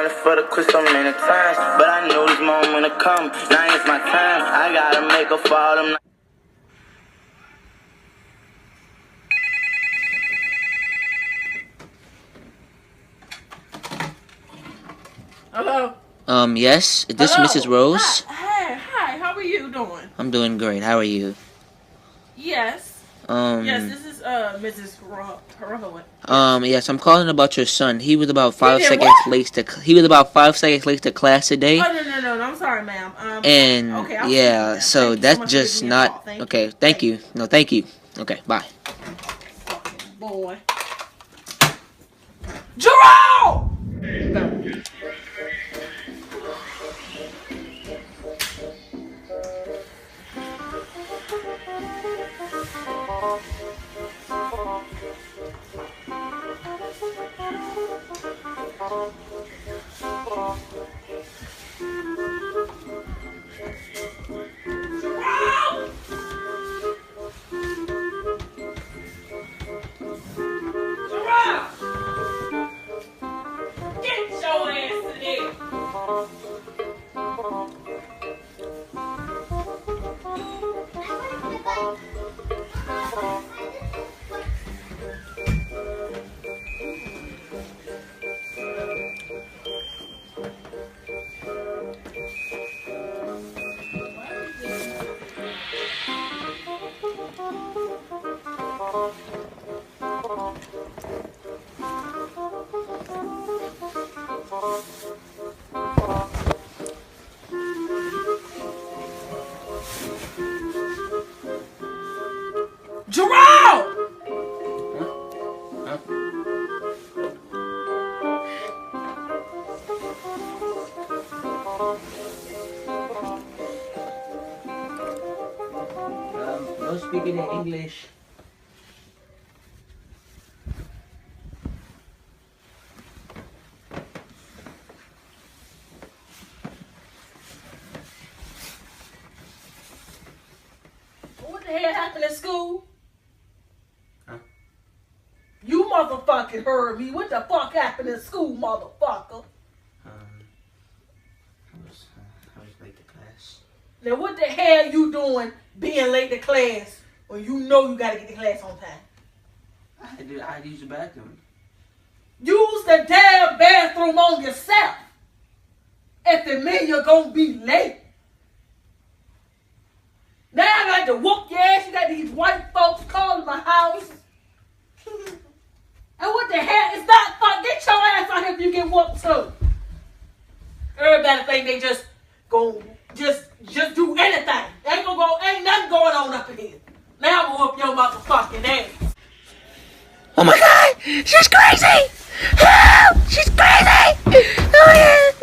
falling for the quit so many times, but I knew this moment would come. Now it's my time. I gotta make her fall. I'm not. Hello? Yes, is this Hello? Mrs. Rose? Hi, how are you doing? I'm doing great. How are you? Yes. Yes, this is Mrs. Heroic. Yes, I'm calling about your son. He was about 5 did seconds what? late to he was about 5 seconds late to class today. Oh no, I'm sorry, ma'am. And okay, I'll yeah, see so you, that's so just not okay. Thank you. No, thank you. Okay, bye. Fucking boy. Jerome! Jerome! No speaking in English. What the hell happened at school? You motherfucking heard me. What the fuck happened at school, motherfucker? I was late to class. Now what the hell you doing being late to class when you know you gotta get to class on time? I had to use the bathroom. Use the damn bathroom on yourself. If it mean you're gonna be late. Now I got to whoop your ass. You got these white folks calling my house. And what the hell? It's not fun. Get your ass out here if you get whooped too. Everybody think they just go just do anything. Ain't nothing going on up in here. Now I'm gonna whoop your motherfucking ass. Oh my God! She's crazy! Help! She's crazy! Oh my God!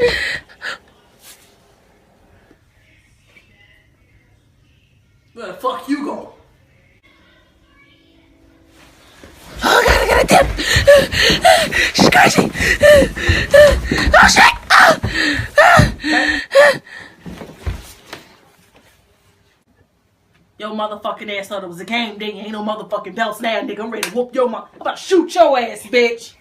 Where the fuck you going? Oh God! I got a tip! She's crazy! Oh shit! Your motherfucking ass thought it was a game, nigga. Ain't no motherfucking belts now, nigga. I'm ready to whoop your mom. I'm about to shoot your ass, bitch.